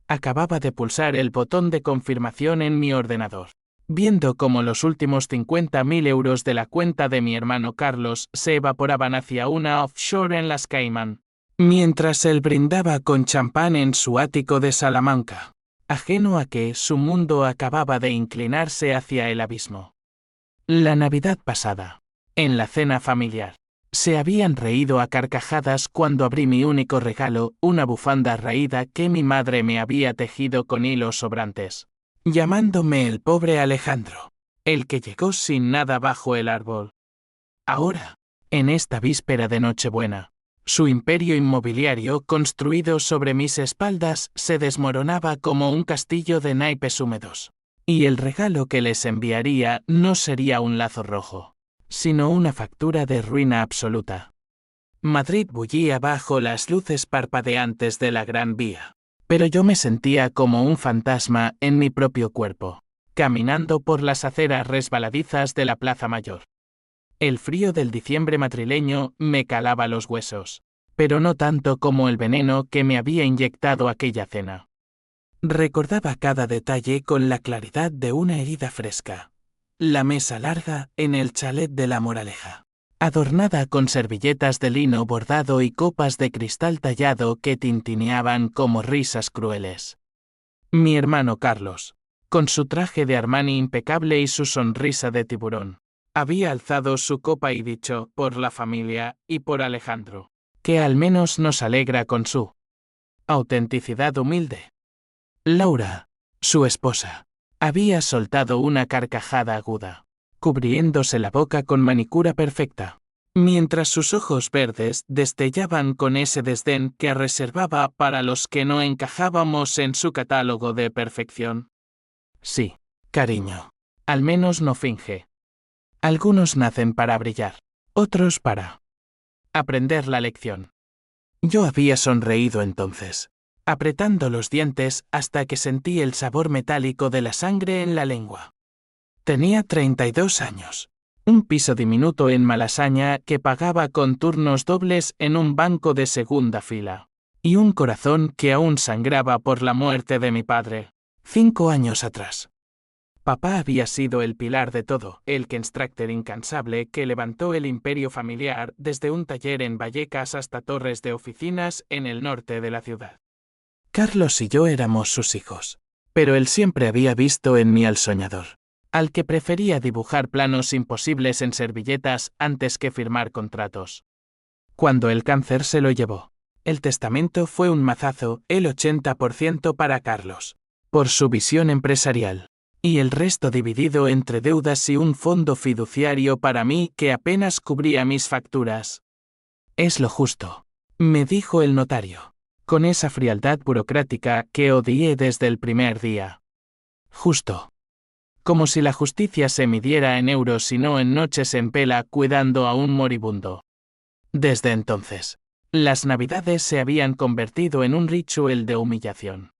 Acababa de pulsar el botón de confirmación en mi ordenador, viendo cómo los últimos 50.000 euros de la cuenta de mi hermano Carlos se evaporaban hacia una offshore en las Caimán, mientras él brindaba con champán en su ático de Salamanca, ajeno a que su mundo acababa de inclinarse hacia el abismo. La Navidad pasada, en la cena familiar, se habían reído a carcajadas cuando abrí mi único regalo, una bufanda raída que mi madre me había tejido con hilos sobrantes, llamándome el pobre Alejandro, el que llegó sin nada bajo el árbol. Ahora, en esta víspera de Nochebuena, su imperio inmobiliario construido sobre mis espaldas se desmoronaba como un castillo de naipes húmedos, y el regalo que les enviaría no sería un lazo rojo, sino una factura de ruina absoluta. Madrid bullía bajo las luces parpadeantes de la Gran Vía, pero yo me sentía como un fantasma en mi propio cuerpo, caminando por las aceras resbaladizas de la Plaza Mayor. El frío del diciembre madrileño me calaba los huesos, pero no tanto como el veneno que me había inyectado aquella cena. Recordaba cada detalle con la claridad de una herida fresca. La mesa larga en el chalet de La Moraleja, adornada con servilletas de lino bordado y copas de cristal tallado que tintineaban como risas crueles. Mi hermano Carlos, con su traje de Armani impecable y su sonrisa de tiburón, había alzado su copa y dicho, por la familia y por Alejandro, que al menos nos alegra con su autenticidad humilde. Laura, su esposa, había soltado una carcajada aguda, cubriéndose la boca con manicura perfecta, mientras sus ojos verdes destellaban con ese desdén que reservaba para los que no encajábamos en su catálogo de perfección. Sí, cariño, al menos no finge. Algunos nacen para brillar, otros para aprender la lección. Yo había sonreído entonces, apretando los dientes hasta que sentí el sabor metálico de la sangre en la lengua. Tenía 32 años, un piso diminuto en Malasaña que pagaba con turnos dobles en un banco de segunda fila, y un corazón que aún sangraba por la muerte de mi padre, 5 años atrás. Papá había sido el pilar de todo, el constructor incansable que levantó el imperio familiar desde un taller en Vallecas hasta torres de oficinas en el norte de la ciudad. Carlos y yo éramos sus hijos, pero él siempre había visto en mí al soñador, al que prefería dibujar planos imposibles en servilletas antes que firmar contratos. Cuando el cáncer se lo llevó, el testamento fue un mazazo, el 80% para Carlos, por su visión empresarial, y el resto dividido entre deudas y un fondo fiduciario para mí que apenas cubría mis facturas. Es lo justo, me dijo el notario, con esa frialdad burocrática que odié desde el primer día. Justo. Como si la justicia se midiera en euros y no en noches en vela cuidando a un moribundo. Desde entonces, las Navidades se habían convertido en un ritual de humillación.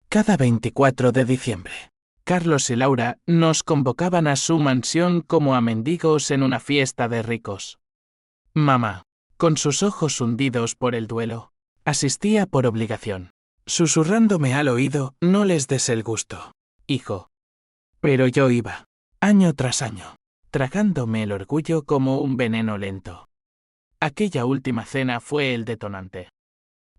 Cada 24 de diciembre, Carlos y Laura nos convocaban a su mansión como a mendigos en una fiesta de ricos. Mamá, con sus ojos hundidos por el duelo, asistía por obligación, susurrándome al oído, no les des el gusto, hijo. Pero yo iba, año tras año, tragándome el orgullo como un veneno lento. Aquella última cena fue el detonante.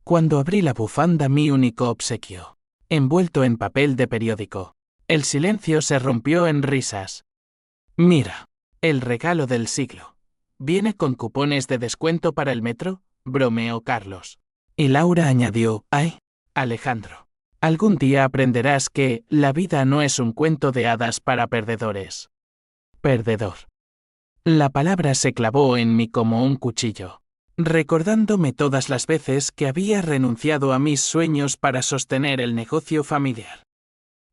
Cuando abrí la bufanda, mi único obsequio, envuelto en papel de periódico, el silencio se rompió en risas. Mira, el regalo del siglo. ¿Viene con cupones de descuento para el metro?, bromeó Carlos. Y Laura añadió, ay, Alejandro, algún día aprenderás que la vida no es un cuento de hadas para perdedores. Perdedor. La palabra se clavó en mí como un cuchillo, recordándome todas las veces que había renunciado a mis sueños para sostener el negocio familiar.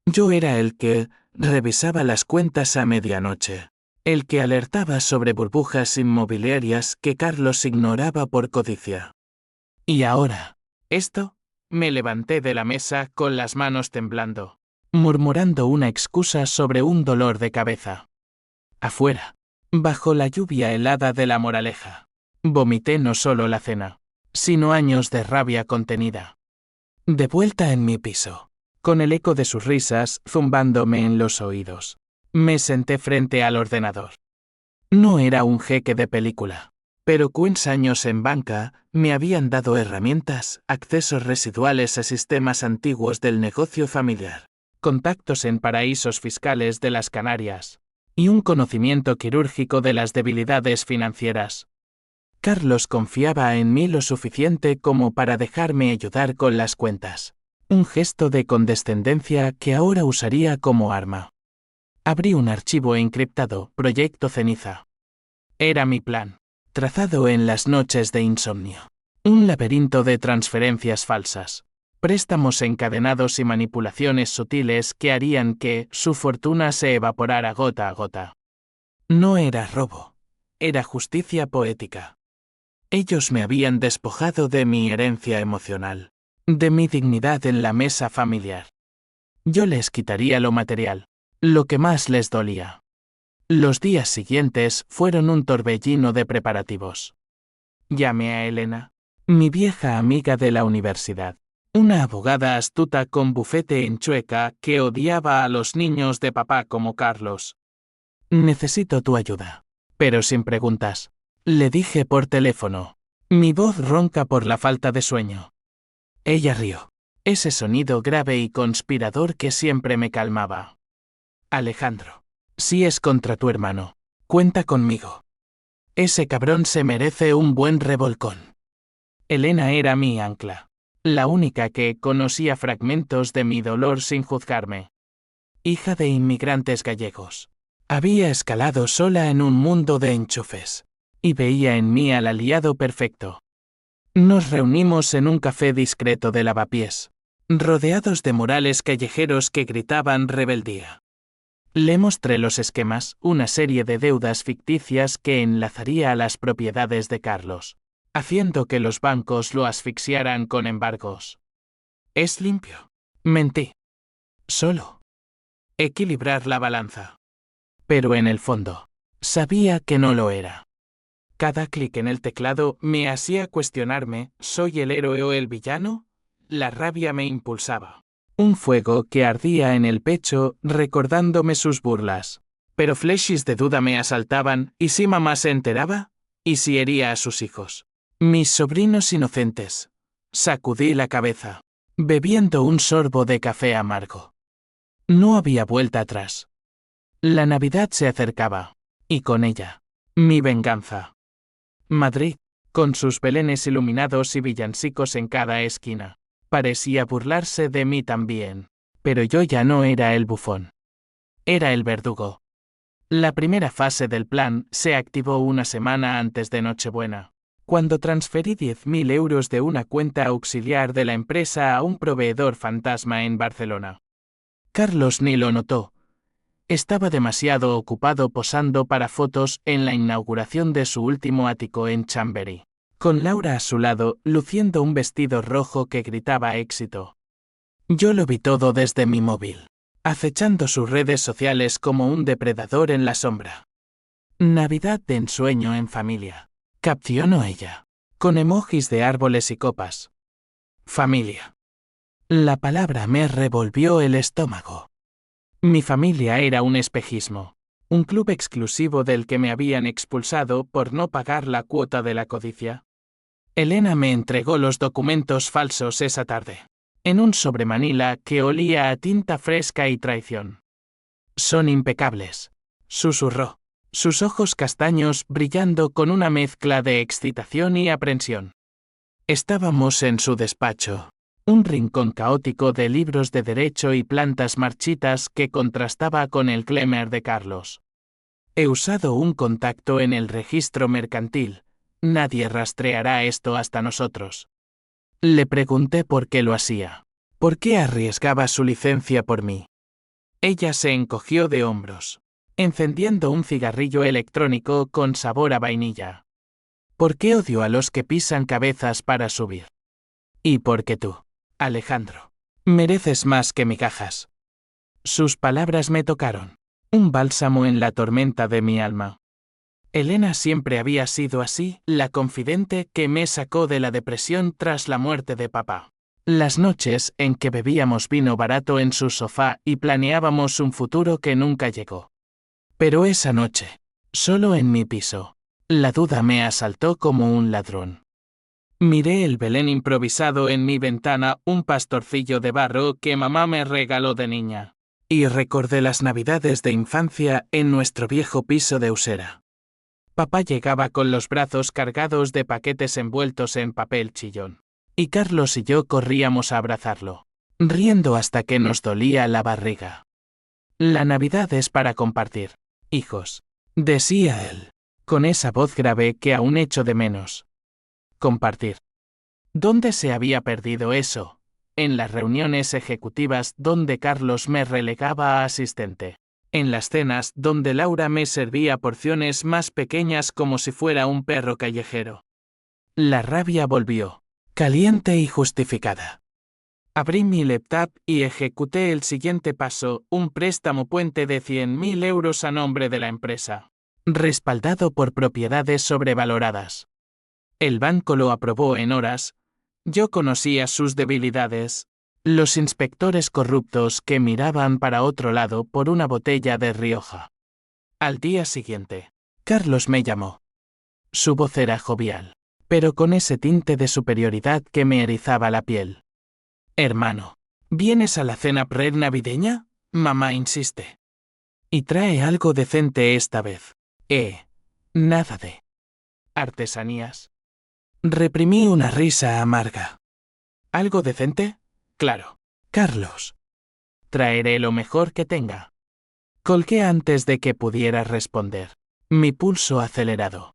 Yo era el que revisaba las cuentas a medianoche, el que alertaba sobre burbujas inmobiliarias que Carlos ignoraba por codicia. Y ahora, ¿esto? Me levanté de la mesa con las manos temblando, murmurando una excusa sobre un dolor de cabeza. Afuera, bajo la lluvia helada de La Moraleja, vomité no solo la cena, sino años de rabia contenida. De vuelta en mi piso, con el eco de sus risas zumbándome en los oídos. Me senté frente al ordenador. No era un jeque de película, pero 15 años en banca me habían dado herramientas, accesos residuales a sistemas antiguos del negocio familiar, contactos en paraísos fiscales de las Canarias, y un conocimiento quirúrgico de las debilidades financieras. Carlos confiaba en mí lo suficiente como para dejarme ayudar con las cuentas. Un gesto de condescendencia que ahora usaría como arma. Abrí un archivo encriptado, Proyecto Ceniza. Era mi plan, trazado en las noches de insomnio. Un laberinto de transferencias falsas, préstamos encadenados y manipulaciones sutiles que harían que su fortuna se evaporara gota a gota. No era robo, era justicia poética. Ellos me habían despojado de mi herencia emocional, de mi dignidad en la mesa familiar. Yo les quitaría lo material, lo que más les dolía. Los días siguientes fueron un torbellino de preparativos. Llamé a Elena, mi vieja amiga de la universidad, una abogada astuta con bufete en Chueca que odiaba a los niños de papá como Carlos. Necesito tu ayuda, pero sin preguntas. Le dije por teléfono, mi voz ronca por la falta de sueño. Ella rió, ese sonido grave y conspirador que siempre me calmaba. Alejandro, si es contra tu hermano, cuenta conmigo. Ese cabrón se merece un buen revolcón. Elena era mi ancla, la única que conocía fragmentos de mi dolor sin juzgarme. Hija de inmigrantes gallegos, había escalado sola en un mundo de enchufes. Y veía en mí al aliado perfecto. Nos reunimos en un café discreto de Lavapiés, rodeados de murales callejeros que gritaban rebeldía. Le mostré los esquemas, una serie de deudas ficticias que enlazaría a las propiedades de Carlos, haciendo que los bancos lo asfixiaran con embargos. Es limpio. Mentí. Solo. Equilibrar la balanza. Pero en el fondo, sabía que no lo era. Cada clic en el teclado me hacía cuestionarme, ¿soy el héroe o el villano? La rabia me impulsaba. Un fuego que ardía en el pecho, recordándome sus burlas. Pero flechas de duda me asaltaban, ¿y si mamá se enteraba? ¿Y si hería a sus hijos? Mis sobrinos inocentes. Sacudí la cabeza, bebiendo un sorbo de café amargo. No había vuelta atrás. La Navidad se acercaba, y con ella, mi venganza. Madrid, con sus belenes iluminados y villancicos en cada esquina, parecía burlarse de mí también, pero yo ya no era el bufón. Era el verdugo. La primera fase del plan se activó una semana antes de Nochebuena, cuando transferí 10.000 euros de una cuenta auxiliar de la empresa a un proveedor fantasma en Barcelona. Carlos ni lo notó. Estaba demasiado ocupado posando para fotos en la inauguración de su último ático en Chamberí, con Laura a su lado, luciendo un vestido rojo que gritaba éxito. Yo lo vi todo desde mi móvil, acechando sus redes sociales como un depredador en la sombra. Navidad de ensueño en familia, capcionó ella, con emojis de árboles y copas. Familia. La palabra me revolvió el estómago. Mi familia era un espejismo, un club exclusivo del que me habían expulsado por no pagar la cuota de la codicia. Elena me entregó los documentos falsos esa tarde, en un sobremanila que olía a tinta fresca y traición. Son impecables, susurró, sus ojos castaños brillando con una mezcla de excitación y aprensión. Estábamos en su despacho. Un rincón caótico de libros de derecho y plantas marchitas que contrastaba con el glamour de Carlos. He usado un contacto en el registro mercantil. Nadie rastreará esto hasta nosotros. Le pregunté por qué lo hacía. ¿Por qué arriesgaba su licencia por mí? Ella se encogió de hombros, encendiendo un cigarrillo electrónico con sabor a vainilla. ¿Por qué odio a los que pisan cabezas para subir? Y porque tú, Alejandro, mereces más que migajas. Sus palabras me tocaron, un bálsamo en la tormenta de mi alma. Elena siempre había sido así, la confidente que me sacó de la depresión tras la muerte de papá. Las noches en que bebíamos vino barato en su sofá y planeábamos un futuro que nunca llegó. Pero esa noche, solo en mi piso, la duda me asaltó como un ladrón. Miré el Belén improvisado en mi ventana, un pastorcillo de barro que mamá me regaló de niña. Y recordé las navidades de infancia en nuestro viejo piso de Usera. Papá llegaba con los brazos cargados de paquetes envueltos en papel chillón. Y Carlos y yo corríamos a abrazarlo, riendo hasta que nos dolía la barriga. La Navidad es para compartir, hijos, decía él, con esa voz grave que aún echo de menos. Compartir. ¿Dónde se había perdido eso? En las reuniones ejecutivas donde Carlos me relegaba a asistente. En las cenas donde Laura me servía porciones más pequeñas como si fuera un perro callejero. La rabia volvió, caliente y justificada. Abrí mi laptop y ejecuté el siguiente paso, un préstamo puente de 100.000 euros a nombre de la empresa, respaldado por propiedades sobrevaloradas. El banco lo aprobó en horas. Yo conocía sus debilidades. Los inspectores corruptos que miraban para otro lado por una botella de Rioja. Al día siguiente, Carlos me llamó. Su voz era jovial, pero con ese tinte de superioridad que me erizaba la piel. Hermano, ¿vienes a la cena pre-navideña? Mamá insiste. Y trae algo decente esta vez. Nada de artesanías. Reprimí una risa amarga. ¿Algo decente? Claro. Carlos. Traeré lo mejor que tenga. Colgué antes de que pudiera responder. Mi pulso acelerado.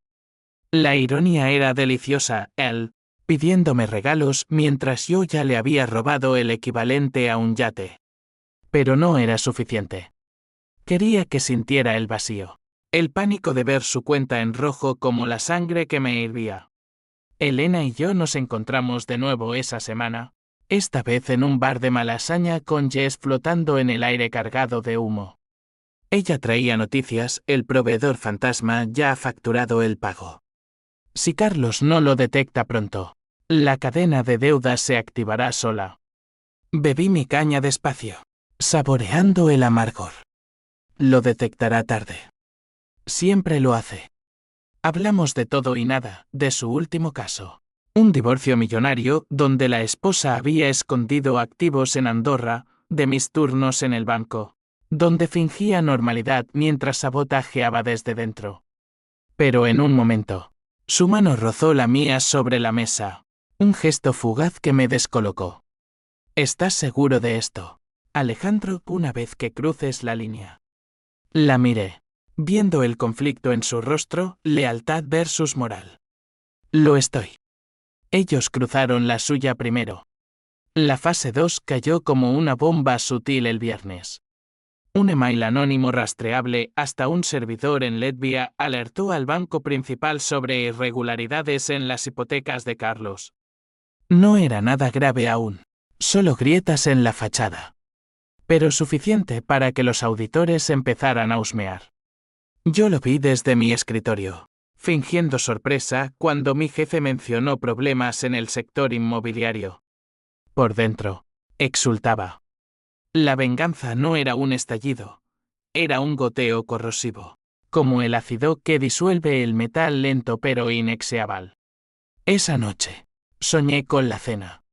La ironía era deliciosa, él, pidiéndome regalos mientras yo ya le había robado el equivalente a un yate. Pero no era suficiente. Quería que sintiera el vacío, el pánico de ver su cuenta en rojo como la sangre que me hirvía. Elena y yo nos encontramos de nuevo esa semana, esta vez en un bar de Malasaña con Jess flotando en el aire cargado de humo. Ella traía noticias, el proveedor fantasma ya ha facturado el pago. Si Carlos no lo detecta pronto, la cadena de deudas se activará sola. Bebí mi caña despacio, saboreando el amargor. Lo detectará tarde. Siempre lo hace. Hablamos de todo y nada, de su último caso. Un divorcio millonario, donde la esposa había escondido activos en Andorra, de mis turnos en el banco, donde fingía normalidad mientras sabotajeaba desde dentro. Pero en un momento, su mano rozó la mía sobre la mesa, un gesto fugaz que me descolocó. ¿Estás seguro de esto, Alejandro, una vez que cruces la línea? La miré, viendo el conflicto en su rostro, lealtad versus moral. Lo estoy. Ellos cruzaron la suya primero. La fase 2 cayó como una bomba sutil el viernes. Un email anónimo rastreable hasta un servidor en Latvia alertó al banco principal sobre irregularidades en las hipotecas de Carlos. No era nada grave aún, solo grietas en la fachada. Pero suficiente para que los auditores empezaran a husmear. Yo lo vi desde mi escritorio, fingiendo sorpresa cuando mi jefe mencionó problemas en el sector inmobiliario. Por dentro, exultaba. La venganza no era un estallido, era un goteo corrosivo, como el ácido que disuelve el metal lento pero inexeable. Esa noche, soñé con la cena.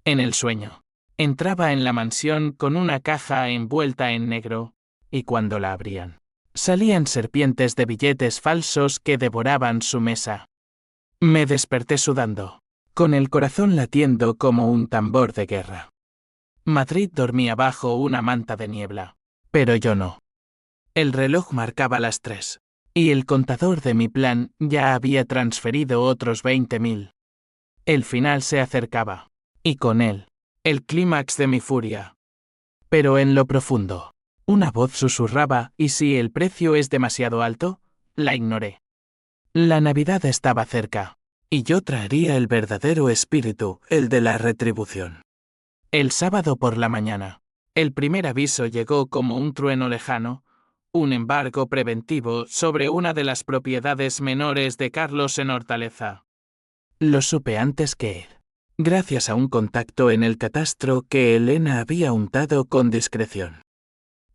En el sueño, entraba en la mansión con una caja envuelta en negro, y cuando la abrían, salían serpientes de billetes falsos que devoraban su mesa. Me desperté sudando, con el corazón latiendo como un tambor de guerra. Madrid dormía bajo una manta de niebla, pero yo no. El reloj marcaba las 3, y el contador de mi plan ya había transferido otros 20.000. El final se acercaba, y con él, el clímax de mi furia. Pero en lo profundo, una voz susurraba, ¿y si el precio es demasiado alto? La ignoré. La Navidad estaba cerca, y yo traería el verdadero espíritu, el de la retribución. El sábado por la mañana, el primer aviso llegó como un trueno lejano, un embargo preventivo sobre una de las propiedades menores de Carlos en Hortaleza. Lo supe antes que él. gracias a un contacto en el catastro que Elena había untado con discreción.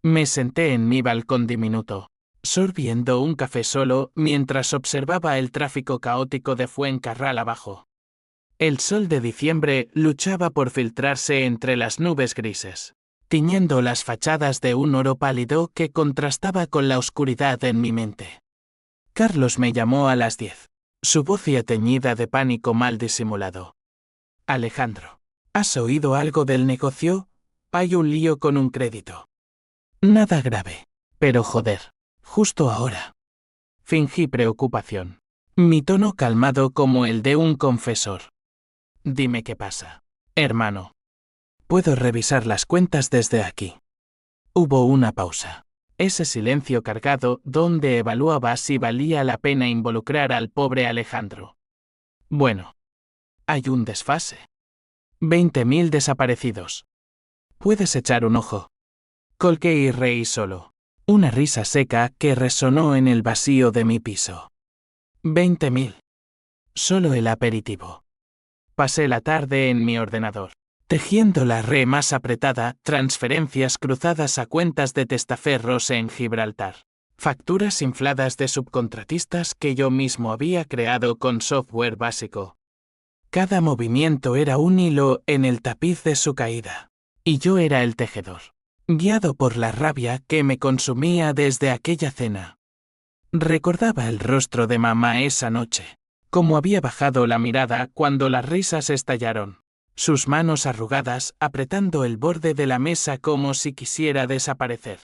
Me senté en mi balcón diminuto, sorbiendo un café solo mientras observaba el tráfico caótico de Fuencarral abajo. El sol de diciembre luchaba por filtrarse entre las nubes grises, tiñendo las fachadas de un oro pálido que contrastaba con la oscuridad en mi mente. Carlos me llamó a las 10, su voz teñida de pánico mal disimulado. Alejandro, ¿has oído algo del negocio? Hay un lío con un crédito. Nada grave, pero joder, justo ahora. Fingí preocupación. Mi tono calmado como el de un confesor. Dime qué pasa, hermano. Puedo revisar las cuentas desde aquí. Hubo una pausa. Ese silencio cargado donde evaluaba si valía la pena involucrar al pobre Alejandro. Bueno. Hay un desfase. 20.000 desaparecidos. Puedes echar un ojo. Colgué y reí solo. Una risa seca que resonó en el vacío de mi piso. 20.000. Solo el aperitivo. Pasé la tarde en mi ordenador, tejiendo la red más apretada, transferencias cruzadas a cuentas de testaferros en Gibraltar. Facturas infladas de subcontratistas que yo mismo había creado con software básico. Cada movimiento era un hilo en el tapiz de su caída. Y yo era el tejedor, guiado por la rabia que me consumía desde aquella cena. Recordaba el rostro de mamá esa noche, cómo había bajado la mirada cuando las risas estallaron, sus manos arrugadas apretando el borde de la mesa como si quisiera desaparecer.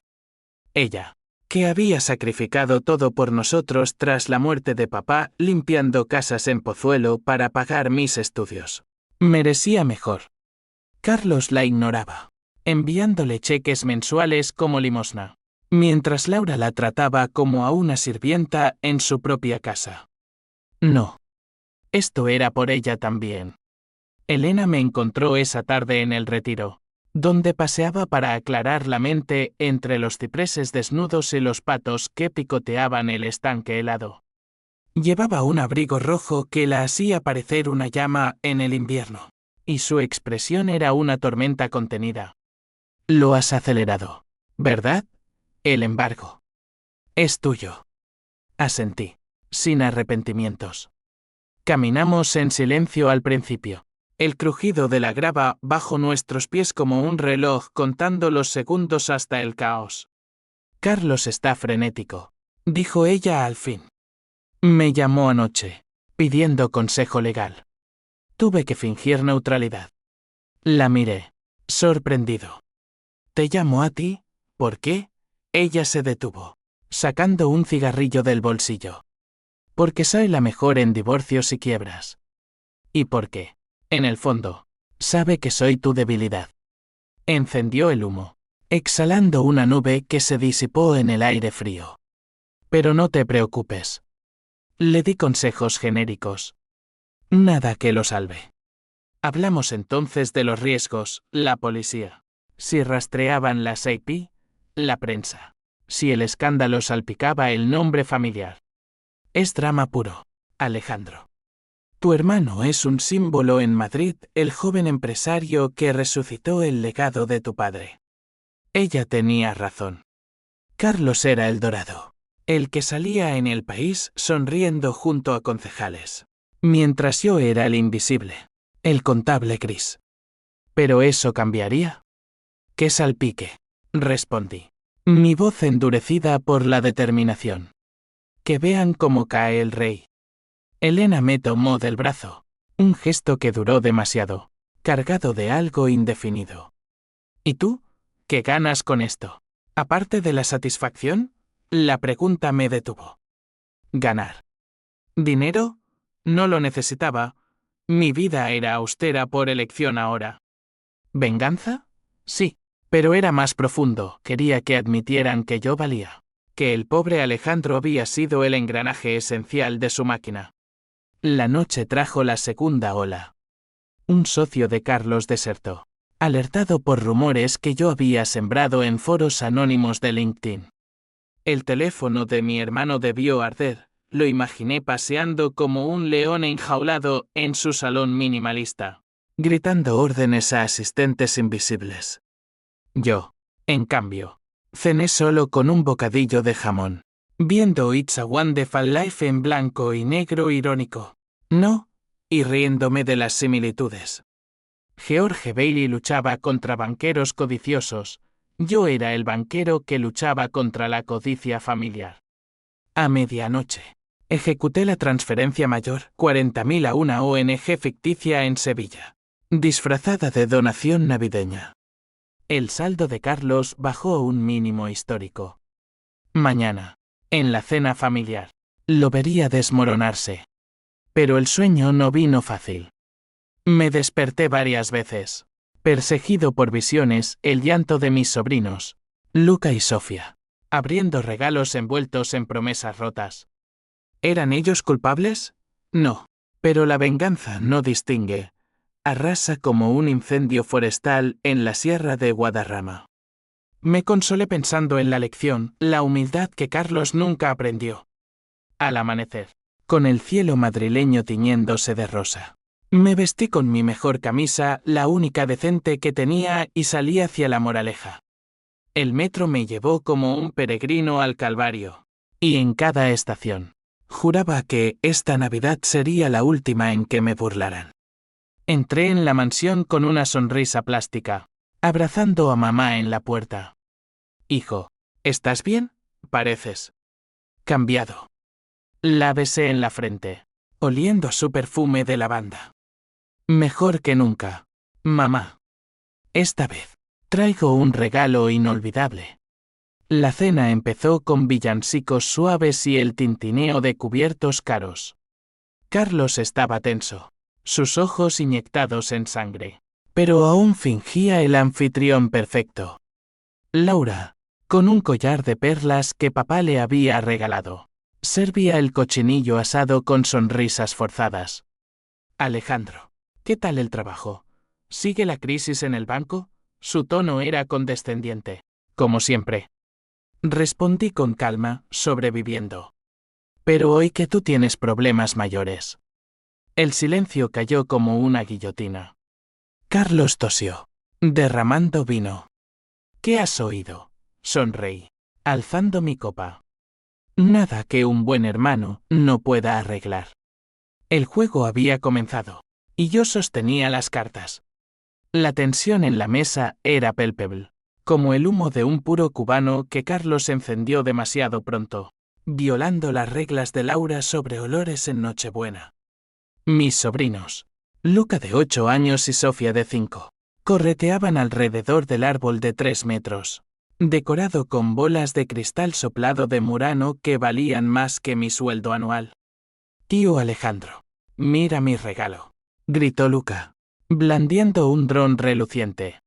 Ella, que había sacrificado todo por nosotros tras la muerte de papá limpiando casas en Pozuelo para pagar mis estudios. Merecía mejor. Carlos la ignoraba, enviándole cheques mensuales como limosna, mientras Laura la trataba como a una sirvienta en su propia casa. No. Esto era por ella también. Elena me encontró esa tarde en el retiro, donde paseaba para aclarar la mente entre los cipreses desnudos y los patos que picoteaban el estanque helado. Llevaba un abrigo rojo que la hacía parecer una llama en el invierno, y su expresión era una tormenta contenida. Lo has acelerado, ¿verdad? El embargo. Es tuyo. Asentí, sin arrepentimientos. Caminamos en silencio al principio. El crujido de la grava bajo nuestros pies como un reloj contando los segundos hasta el caos. Carlos está frenético, dijo ella al fin. Me llamó anoche, pidiendo consejo legal. Tuve que fingir neutralidad. La miré, sorprendido. ¿Te llamo a ti? ¿Por qué? Ella se detuvo, sacando un cigarrillo del bolsillo. Porque soy la mejor en divorcios y quiebras. ¿Y por qué? En el fondo, sabe que soy tu debilidad. Encendió el humo, exhalando una nube que se disipó en el aire frío. Pero no te preocupes. Le di consejos genéricos. Nada que lo salve. Hablamos entonces de los riesgos, la policía. Si rastreaban las IP, la prensa. Si el escándalo salpicaba el nombre familiar. Es drama puro, Alejandro. Tu hermano es un símbolo en Madrid, el joven empresario que resucitó el legado de tu padre. Ella tenía razón. Carlos era el dorado, el que salía en El País sonriendo junto a concejales, mientras yo era el invisible, el contable gris. ¿Pero eso cambiaría? ¡Qué salpique!, respondí, mi voz endurecida por la determinación. Que vean cómo cae el rey. Elena me tomó del brazo, un gesto que duró demasiado, cargado de algo indefinido. ¿Y tú? ¿Qué ganas con esto? Aparte de la satisfacción, la pregunta me detuvo. ¿Ganar? ¿Dinero? No lo necesitaba. Mi vida era austera por elección ahora. ¿Venganza? Sí, pero era más profundo. Quería que admitieran que yo valía, que el pobre Alejandro había sido el engranaje esencial de su máquina. La noche trajo la segunda ola. Un socio de Carlos desertó, alertado por rumores que yo había sembrado en foros anónimos de LinkedIn. El teléfono de mi hermano debió arder, lo imaginé paseando como un león enjaulado en su salón minimalista. gritando órdenes a asistentes invisibles. Yo, en cambio, cené solo con un bocadillo de jamón, viendo It's a Wonderful Life en blanco y negro irónico. No, y riéndome de las similitudes. George Bailey luchaba contra banqueros codiciosos, yo era el banquero que luchaba contra la codicia familiar. A medianoche, ejecuté la transferencia mayor, 40.000 a una ONG ficticia en Sevilla, disfrazada de donación navideña. El saldo de Carlos bajó a un mínimo histórico. Mañana, en la cena familiar, lo vería desmoronarse. Pero el sueño no vino fácil. Me desperté varias veces, perseguido por visiones, el llanto de mis sobrinos, Luca y Sofía, abriendo regalos envueltos en promesas rotas. ¿Eran ellos culpables? No, pero la venganza no distingue. Arrasa como un incendio forestal en la sierra de Guadarrama. Me consolé pensando en la lección, la humildad que Carlos nunca aprendió. Al amanecer, con el cielo madrileño tiñéndose de rosa, me vestí con mi mejor camisa, la única decente que tenía, y salí hacia La Moraleja. El metro me llevó como un peregrino al Calvario, y en cada estación, juraba que esta Navidad sería la última en que me burlaran. Entré en la mansión con una sonrisa plástica, abrazando a mamá en la puerta. Hijo, ¿estás bien? Pareces cambiado. La besé en la frente, oliendo a su perfume de lavanda. Mejor que nunca, mamá. Esta vez, traigo un regalo inolvidable. La cena empezó con villancicos suaves y el tintineo de cubiertos caros. Carlos estaba tenso, sus ojos inyectados en sangre, pero aún fingía el anfitrión perfecto. Laura, con un collar de perlas que papá le había regalado, servía el cochinillo asado con sonrisas forzadas. Alejandro, ¿qué tal el trabajo? ¿Sigue la crisis en el banco? Su tono era condescendiente, como siempre. Respondí con calma, sobreviviendo. Pero hoy que tú tienes problemas mayores. El silencio cayó como una guillotina. Carlos tosió, derramando vino. ¿Qué has oído? Sonreí, alzando mi copa. Nada que un buen hermano no pueda arreglar. El juego había comenzado, y yo sostenía las cartas. La tensión en la mesa era palpable, como el humo de un puro cubano que Carlos encendió demasiado pronto, violando las reglas de Laura sobre olores en Nochebuena. Mis sobrinos, Luca de 8 años y Sofía de 5, correteaban alrededor del árbol de 3 metros, decorado con bolas de cristal soplado de Murano que valían más que mi sueldo anual. Tío Alejandro, mira mi regalo, gritó Luca, blandiendo un dron reluciente.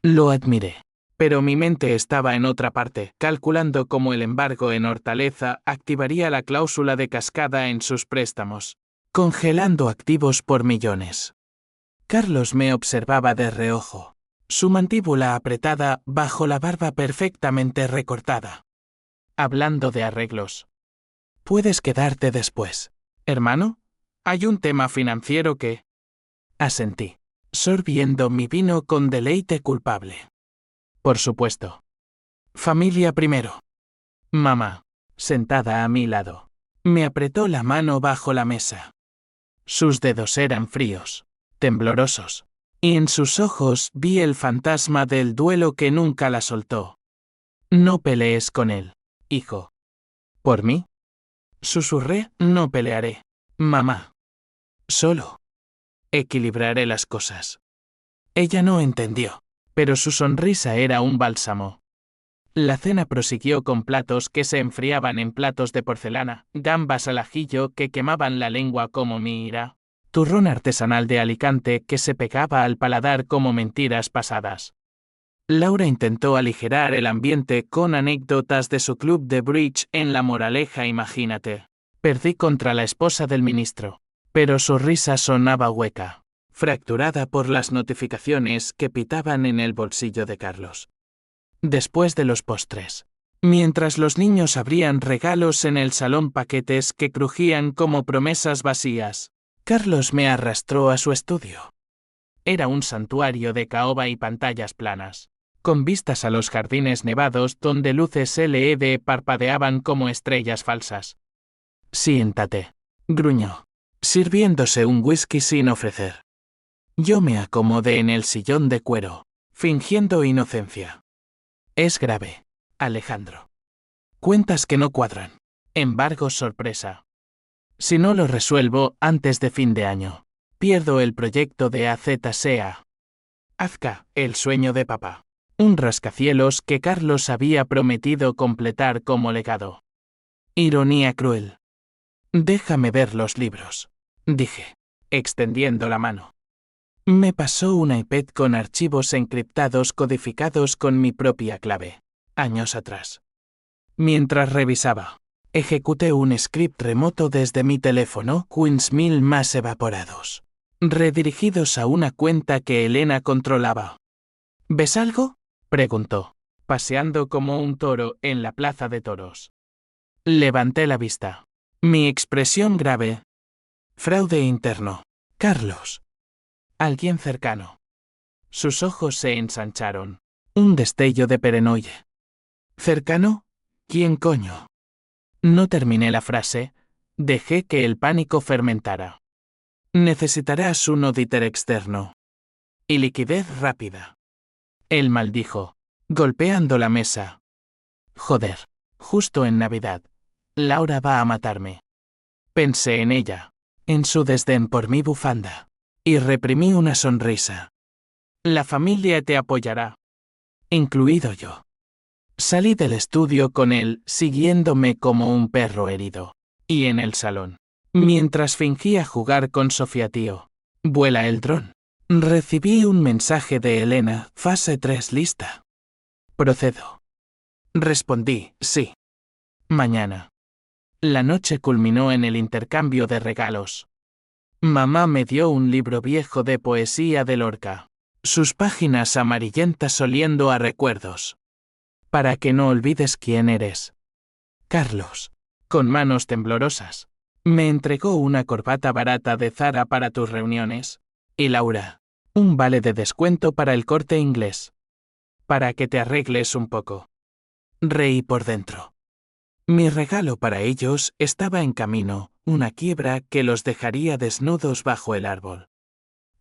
Lo admiré, pero mi mente estaba en otra parte, calculando cómo el embargo en Hortaleza activaría la cláusula de cascada en sus préstamos, congelando activos por millones. Carlos me observaba de reojo, su mandíbula apretada bajo la barba perfectamente recortada. Hablando de arreglos. Puedes quedarte después, hermano. Hay un tema financiero que... Asentí, sorbiendo mi vino con deleite culpable. Por supuesto. Familia primero. Mamá, sentada a mi lado, me apretó la mano bajo la mesa. Sus dedos eran fríos, temblorosos, y en sus ojos vi el fantasma del duelo que nunca la soltó. No pelees con él, hijo. ¿Por mí? Susurré, no pelearé, mamá. Solo equilibraré las cosas. Ella no entendió, pero su sonrisa era un bálsamo. La cena prosiguió con platos que se enfriaban en platos de porcelana, gambas al ajillo que quemaban la lengua como mi ira, turrón artesanal de Alicante que se pegaba al paladar como mentiras pasadas. Laura intentó aligerar el ambiente con anécdotas de su club de bridge en La Moraleja. Imagínate. Perdí contra la esposa del ministro, pero su risa sonaba hueca, fracturada por las notificaciones que pitaban en el bolsillo de Carlos. Después de los postres, mientras los niños abrían regalos en el salón, paquetes que crujían como promesas vacías, Carlos me arrastró a su estudio. Era un santuario de caoba y pantallas planas, con vistas a los jardines nevados donde luces LED parpadeaban como estrellas falsas. Siéntate, gruñó, sirviéndose un whisky sin ofrecer. Yo me acomodé en el sillón de cuero, fingiendo inocencia. Es grave, Alejandro. Cuentas que no cuadran. Embargo sorpresa. Si no lo resuelvo antes de fin de año, pierdo el proyecto de AZSEA. Azca, el sueño de papá. Un rascacielos que Carlos había prometido completar como legado. Ironía cruel. Déjame ver los libros, dije, extendiendo la mano. Me pasó un iPad con archivos encriptados codificados con mi propia clave, años atrás. Mientras revisaba, ejecuté un script remoto desde mi teléfono, Queensmill más evaporados, redirigidos a una cuenta que Elena controlaba. ¿Ves algo?, preguntó, paseando como un toro en la plaza de toros. Levanté la vista. Mi expresión grave. Fraude interno. Carlos. Alguien cercano. Sus ojos se ensancharon. Un destello de paranoia. ¿Cercano? ¿Quién coño? No terminé la frase. Dejé que el pánico fermentara. Necesitarás un auditor externo. Y liquidez rápida. Él maldijo, golpeando la mesa. Joder, justo en Navidad. Laura va a matarme. Pensé en ella, en su desdén por mi bufanda, y reprimí una sonrisa. La familia te apoyará. Incluido yo. Salí del estudio con él siguiéndome como un perro herido. Y en el salón, mientras fingía jugar con Sofía tío, vuela el dron. Recibí un mensaje de Elena, fase 3 lista. Procedo. Respondí, sí. Mañana. La noche culminó en el intercambio de regalos. Mamá me dio un libro viejo de poesía de Lorca, sus páginas amarillentas oliendo a recuerdos. Para que no olvides quién eres. Carlos, con manos temblorosas, me entregó una corbata barata de Zara para tus reuniones. Y Laura, un vale de descuento para el Corte Inglés. Para que te arregles un poco. Reí por dentro. Mi regalo para ellos estaba en camino, una quiebra que los dejaría desnudos bajo el árbol.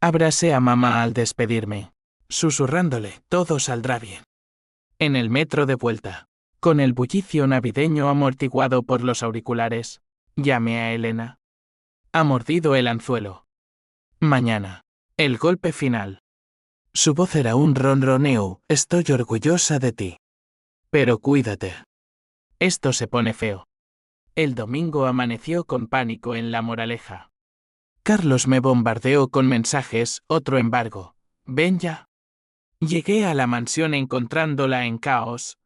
Abracé a mamá al despedirme, susurrándole, todo saldrá bien. En el metro de vuelta, con el bullicio navideño amortiguado por los auriculares, llamé a Elena. Ha mordido el anzuelo. Mañana. El golpe final. Su voz era un ronroneo, estoy orgullosa de ti. Pero cuídate. Esto se pone feo. El domingo amaneció con pánico en La Moraleja. Carlos me bombardeó con mensajes, otro embargo. Ven ya. Llegué a la mansión encontrándola en caos.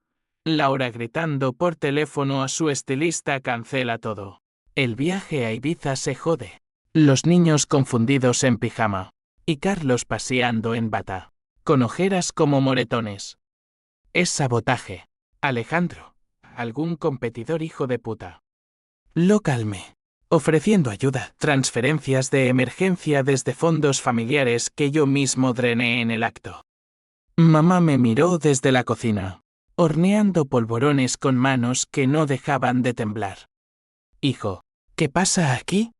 Laura gritando por teléfono a su estilista cancela todo. El viaje a Ibiza se jode. Los niños confundidos en pijama. Y Carlos paseando en bata. Con ojeras como moretones. Es sabotaje. Alejandro. Algún competidor hijo de puta. Lo calmé, ofreciendo ayuda, transferencias de emergencia desde fondos familiares que yo mismo drené en el acto. Mamá me miró desde la cocina, horneando polvorones con manos que no dejaban de temblar. Hijo, ¿qué pasa aquí?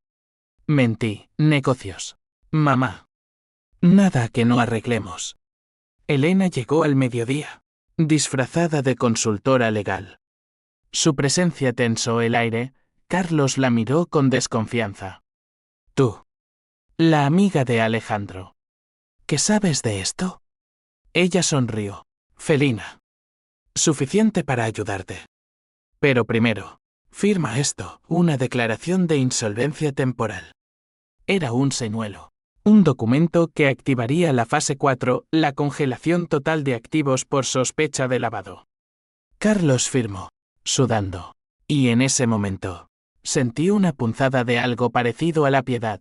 Mentí, negocios. Mamá. Nada que no arreglemos. Elena llegó al mediodía, disfrazada de consultora legal. Su presencia tensó el aire. Carlos la miró con desconfianza. Tú. La amiga de Alejandro. ¿Qué sabes de esto? Ella sonrió. Felina. Suficiente para ayudarte. Pero primero, firma esto, una declaración de insolvencia temporal. Era un señuelo. Un documento que activaría la fase 4, la congelación total de activos por sospecha de lavado. Carlos firmó, sudando. Y en ese momento, sentí una punzada de algo parecido a la piedad.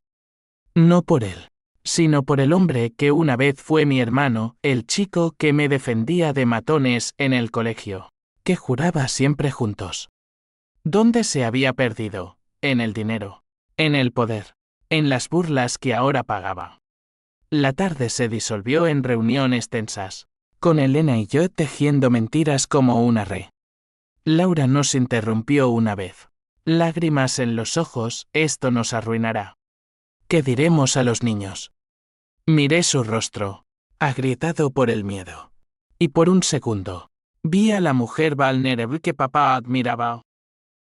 No por él, sino por el hombre que una vez fue mi hermano, el chico que me defendía de matones en el colegio, que juraba siempre juntos. ¿Dónde se había perdido? En el dinero, en el poder, en las burlas que ahora pagaba. La tarde se disolvió en reuniones tensas, con Elena y yo tejiendo mentiras como una red. Laura nos interrumpió una vez. Lágrimas en los ojos, esto nos arruinará. ¿Qué diremos a los niños? Miré su rostro, agrietado por el miedo. Y por un segundo, vi a la mujer vulnerable que papá admiraba.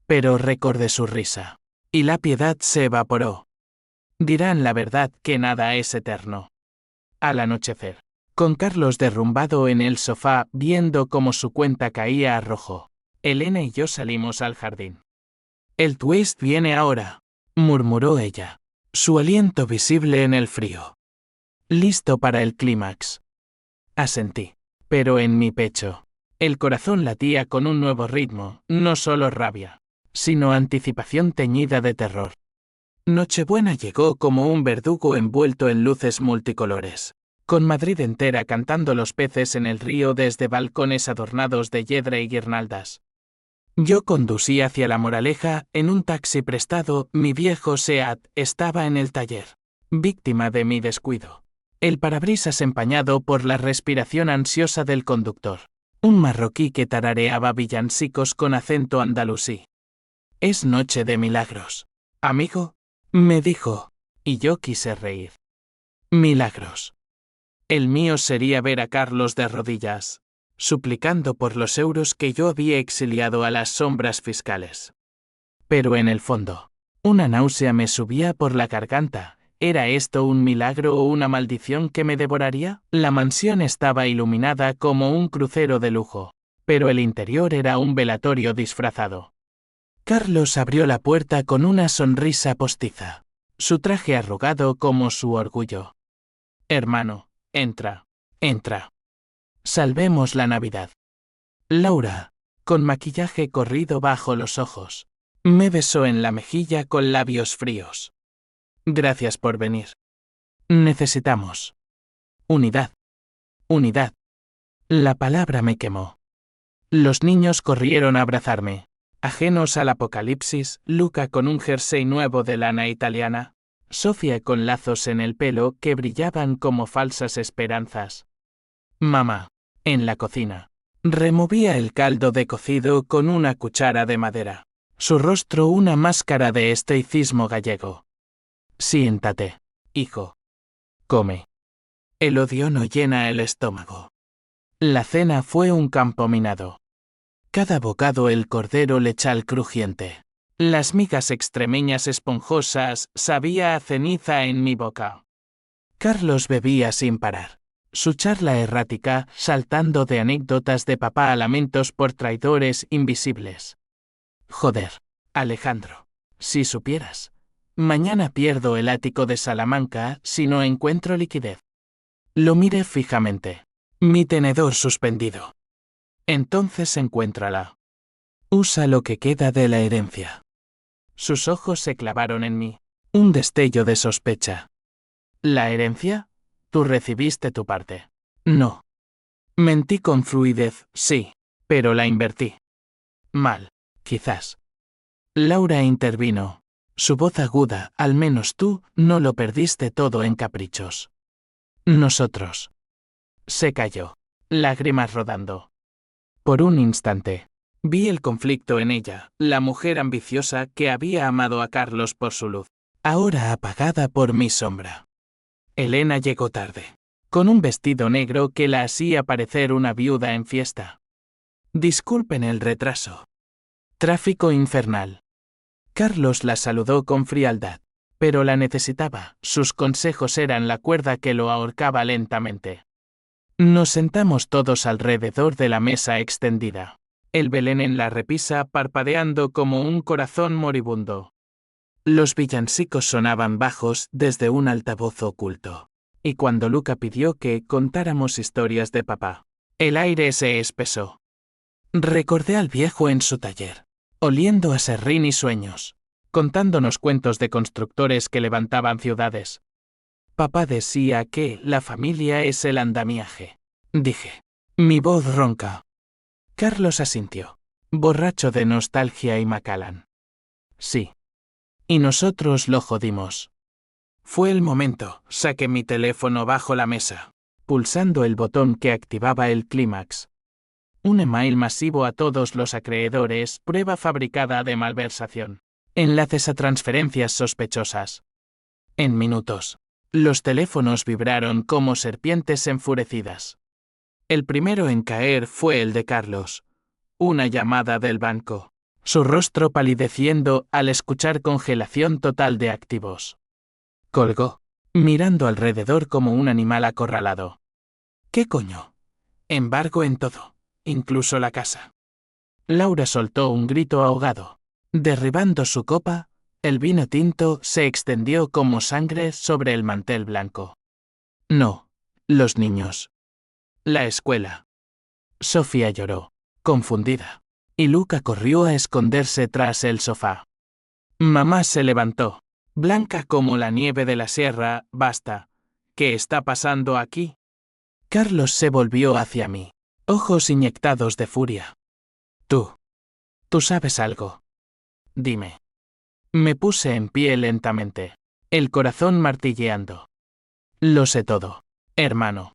Pero recordé su risa. Y la piedad se evaporó. Dirán la verdad que nada es eterno. Al anochecer, con Carlos derrumbado en el sofá viendo cómo su cuenta caía a rojo, Elena y yo salimos al jardín. El twist viene ahora, murmuró ella, su aliento visible en el frío. Listo para el clímax. Asentí, pero en mi pecho, el corazón latía con un nuevo ritmo, no solo rabia, sino anticipación teñida de terror. Nochebuena llegó como un verdugo envuelto en luces multicolores, con Madrid entera cantando los peces en el río desde balcones adornados de hiedra y guirnaldas. Yo conducí hacia La Moraleja en un taxi prestado, mi viejo Seat estaba en el taller, víctima de mi descuido. El parabrisas empañado por la respiración ansiosa del conductor. Un marroquí que tarareaba villancicos con acento andalusí. Es noche de milagros. Amigo, me dijo, y yo quise reír. Milagros. El mío sería ver a Carlos de rodillas, suplicando por los euros que yo había exiliado a las sombras fiscales. Pero en el fondo, una náusea me subía por la garganta. ¿Era esto un milagro o una maldición que me devoraría? La mansión estaba iluminada como un crucero de lujo, pero el interior era un velatorio disfrazado. Carlos abrió la puerta con una sonrisa postiza, su traje arrugado como su orgullo. Hermano, entra, entra. Salvemos la Navidad. Laura, con maquillaje corrido bajo los ojos, me besó en la mejilla con labios fríos. Gracias por venir. Necesitamos unidad. Unidad. La palabra me quemó. Los niños corrieron a abrazarme, ajenos al apocalipsis, Luca con un jersey nuevo de lana italiana, Sofía con lazos en el pelo que brillaban como falsas esperanzas. Mamá, en la cocina, removía el caldo de cocido con una cuchara de madera, su rostro una máscara de estoicismo gallego. Siéntate, hijo. Come. El odio no llena el estómago. La cena fue un campo minado. Cada bocado el cordero lechal crujiente. Las migas extremeñas esponjosas sabía a ceniza en mi boca. Carlos bebía sin parar. Su charla errática, saltando de anécdotas de papá a lamentos por traidores invisibles. Joder, Alejandro, si supieras. Mañana pierdo el ático de Salamanca si no encuentro liquidez. Lo miré fijamente. Mi tenedor suspendido. Entonces encuéntrala. Usa lo que queda de la herencia. Sus ojos se clavaron en mí. Un destello de sospecha. ¿La herencia? Tú recibiste tu parte. No. Mentí con fluidez, sí, pero la invertí. Mal, quizás. Laura intervino. Su voz aguda, al menos tú, no lo perdiste todo en caprichos. Nosotros. Se calló, lágrimas rodando. Por un instante, vi el conflicto en ella, la mujer ambiciosa que había amado a Carlos por su luz, ahora apagada por mi sombra. Elena llegó tarde, con un vestido negro que la hacía parecer una viuda en fiesta. Disculpen el retraso. Tráfico infernal. Carlos la saludó con frialdad, pero la necesitaba, sus consejos eran la cuerda que lo ahorcaba lentamente. Nos sentamos todos alrededor de la mesa extendida, el Belén en la repisa parpadeando como un corazón moribundo. Los villancicos sonaban bajos desde un altavoz oculto, y cuando Luca pidió que contáramos historias de papá, el aire se espesó. Recordé al viejo en su taller, oliendo a serrín y sueños, contándonos cuentos de constructores que levantaban ciudades. Papá decía que la familia es el andamiaje. Dije. Mi voz ronca. Carlos asintió, borracho de nostalgia y Macallan. Sí. Y nosotros lo jodimos. Fue el momento. Saqué mi teléfono bajo la mesa, pulsando el botón que activaba el clímax. Un email masivo a todos los acreedores, prueba fabricada de malversación. Enlaces a transferencias sospechosas. En minutos, los teléfonos vibraron como serpientes enfurecidas. El primero en caer fue el de Carlos. Una llamada del banco. Su rostro palideciendo al escuchar congelación total de activos. Colgó, mirando alrededor como un animal acorralado. ¿Qué coño? Embargo en todo, incluso la casa. Laura soltó un grito ahogado. Derribando su copa, el vino tinto se extendió como sangre sobre el mantel blanco. No, los niños. La escuela. Sofía lloró, confundida, y Luca corrió a esconderse tras el sofá. Mamá se levantó, blanca como la nieve de la sierra. Basta. ¿Qué está pasando aquí? Carlos se volvió hacia mí, ojos inyectados de furia. Tú sabes algo. Dime. Me puse en pie lentamente, el corazón martilleando. Lo sé todo, hermano.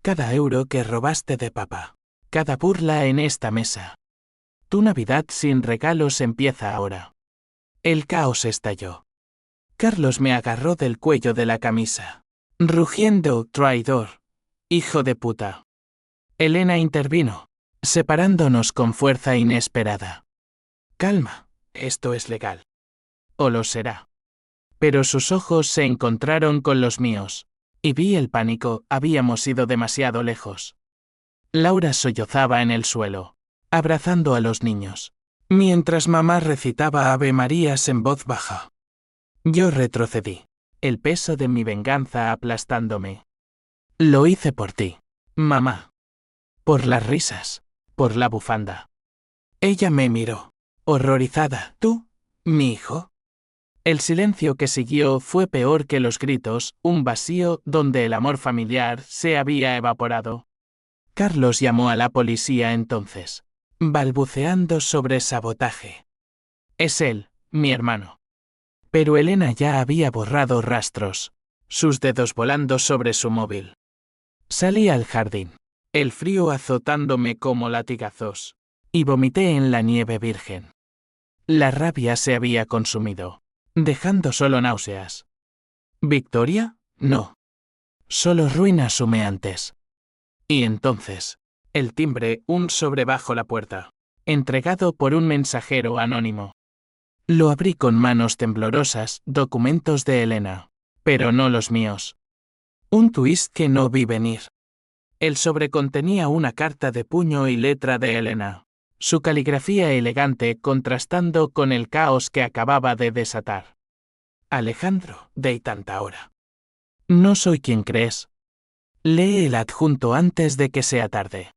Cada euro que robaste de papá, cada burla en esta mesa. Tu Navidad sin regalos empieza ahora. El caos estalló. Carlos me agarró del cuello de la camisa, rugiendo, traidor, hijo de puta. Elena intervino, separándonos con fuerza inesperada. Calma, esto es legal. O lo será. Pero sus ojos se encontraron con los míos, y vi el pánico. Habíamos ido demasiado lejos. Laura sollozaba en el suelo, abrazando a los niños, mientras mamá recitaba Ave Marías en voz baja. Yo retrocedí, el peso de mi venganza aplastándome. Lo hice por ti, mamá. Por las risas, por la bufanda. Ella me miró, horrorizada. ¿Tú, mi hijo? El silencio que siguió fue peor que los gritos, un vacío donde el amor familiar se había evaporado. Carlos llamó a la policía entonces, balbuceando sobre sabotaje. Es él, mi hermano. Pero Elena ya había borrado rastros, sus dedos volando sobre su móvil. Salí al jardín, el frío azotándome como latigazos, y vomité en la nieve virgen. La rabia se había consumido, dejando solo náuseas. ¿Victoria? No. Solo ruinas humeantes. Y entonces, el timbre, un sobre bajo la puerta, entregado por un mensajero anónimo. Lo abrí con manos temblorosas, documentos de Elena, pero no los míos. Un twist que no vi venir. El sobre contenía una carta de puño y letra de Elena, su caligrafía elegante contrastando con el caos que acababa de desatar. Alejandro, de tanta hora. No soy quien crees. Lee el adjunto antes de que sea tarde.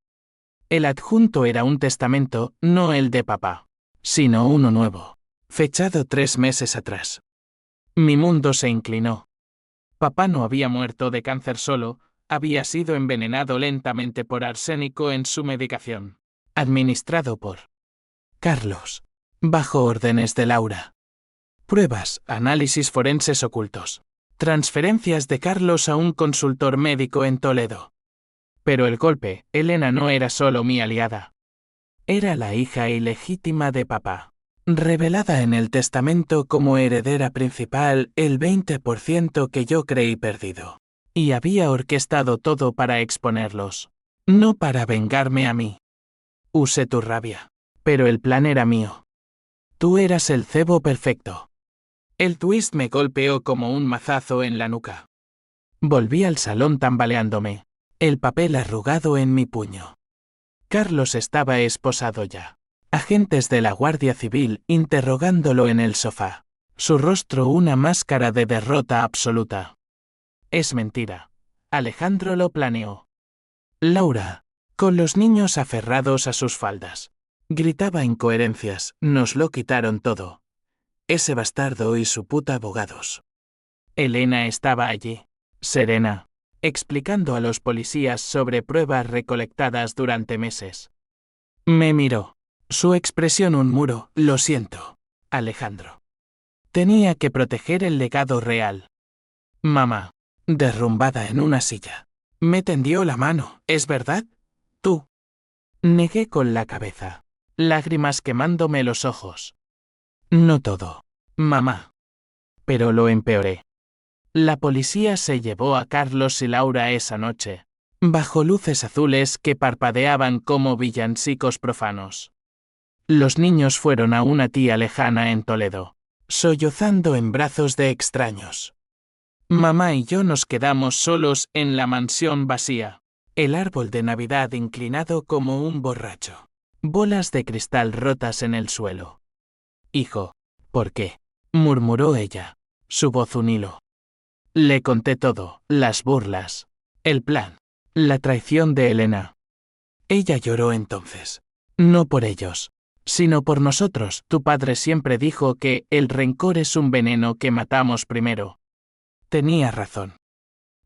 El adjunto era un testamento, no el de papá, sino uno nuevo, fechado 3 meses atrás. Mi mundo se inclinó. Papá no había muerto de cáncer solo, había sido envenenado lentamente por arsénico en su medicación, administrado por Carlos, bajo órdenes de Laura. Pruebas, análisis forenses ocultos. Transferencias de Carlos a un consultor médico en Toledo. Pero el golpe, Elena no era solo mi aliada. Era la hija ilegítima de papá, revelada en el testamento como heredera principal, el 20% que yo creí perdido. Y había orquestado todo para exponerlos, no para vengarme a mí. Usé tu rabia, pero el plan era mío. Tú eras el cebo perfecto. El twist me golpeó como un mazazo en la nuca. Volví al salón tambaleándome, el papel arrugado en mi puño. Carlos estaba esposado ya. Agentes de la Guardia Civil interrogándolo en el sofá. Su rostro una máscara de derrota absoluta. Es mentira. Alejandro lo planeó. Laura, con los niños aferrados a sus faldas, gritaba incoherencias. Nos lo quitaron todo. Ese bastardo y su puta abogados. Elena estaba allí, serena, explicando a los policías sobre pruebas recolectadas durante meses. Me miró. Su expresión un muro. Lo siento, Alejandro. Tenía que proteger el legado real. Mamá, derrumbada en una silla. Me tendió la mano, ¿es verdad? Tú. Negué con la cabeza, lágrimas quemándome los ojos. No todo, mamá. Pero lo empeoré. La policía se llevó a Carlos y Laura esa noche, bajo luces azules que parpadeaban como villancicos profanos. Los niños fueron a una tía lejana en Toledo, sollozando en brazos de extraños. Mamá y yo nos quedamos solos en la mansión vacía, el árbol de Navidad inclinado como un borracho, bolas de cristal rotas en el suelo. Hijo, ¿por qué? Murmuró ella, su voz un hilo. Le conté todo, las burlas, el plan, la traición de Elena. Ella lloró entonces. No por ellos, sino por nosotros. Tu padre siempre dijo que el rencor es un veneno que matamos primero. Tenía razón.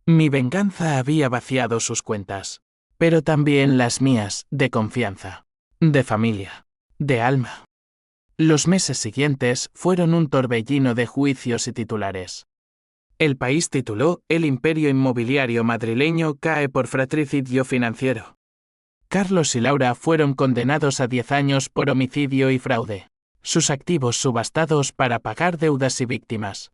Mi venganza había vaciado sus cuentas, pero también las mías, de confianza, de familia, de alma. Los meses siguientes fueron un torbellino de juicios y titulares. El País tituló: El imperio inmobiliario madrileño cae por fratricidio financiero. Carlos y Laura fueron condenados a 10 años por homicidio y fraude, sus activos subastados para pagar deudas y víctimas.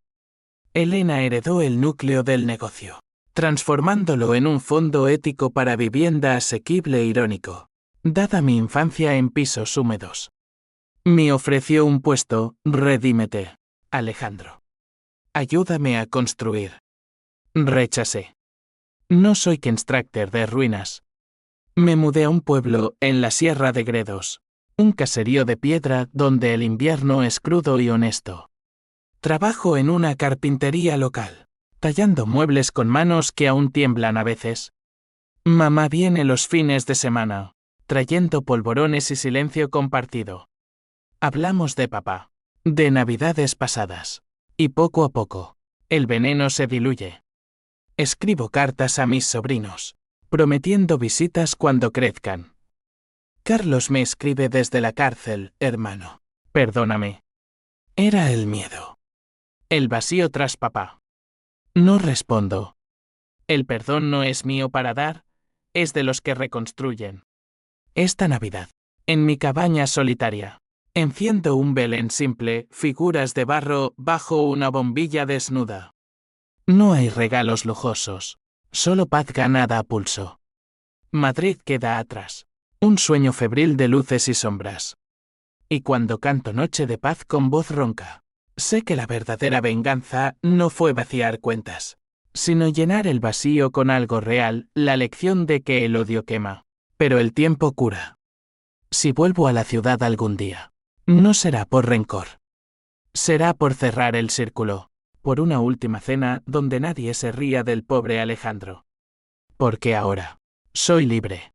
Elena heredó el núcleo del negocio, transformándolo en un fondo ético para vivienda asequible e irónico, dada mi infancia en pisos húmedos. Me ofreció un puesto: redímete, Alejandro. Ayúdame a construir. Rechacé. No soy constructor de ruinas. Me mudé a un pueblo en la Sierra de Gredos, un caserío de piedra donde el invierno es crudo y honesto. Trabajo en una carpintería local, tallando muebles con manos que aún tiemblan a veces. Mamá viene los fines de semana, trayendo polvorones y silencio compartido. Hablamos de papá, de navidades pasadas, y poco a poco, el veneno se diluye. Escribo cartas a mis sobrinos, prometiendo visitas cuando crezcan. Carlos me escribe desde la cárcel: hermano, perdóname. Era el miedo. El vacío tras papá. No respondo. El perdón no es mío para dar, es de los que reconstruyen. Esta Navidad, en mi cabaña solitaria, enciendo un Belén simple, figuras de barro bajo una bombilla desnuda. No hay regalos lujosos, solo paz ganada a pulso. Madrid queda atrás, un sueño febril de luces y sombras. Y cuando canto Noche de Paz con voz ronca, sé que la verdadera venganza no fue vaciar cuentas, sino llenar el vacío con algo real, la lección de que el odio quema, pero el tiempo cura. Si vuelvo a la ciudad algún día, no será por rencor. Será por cerrar el círculo, por una última cena donde nadie se ría del pobre Alejandro. Porque ahora, soy libre.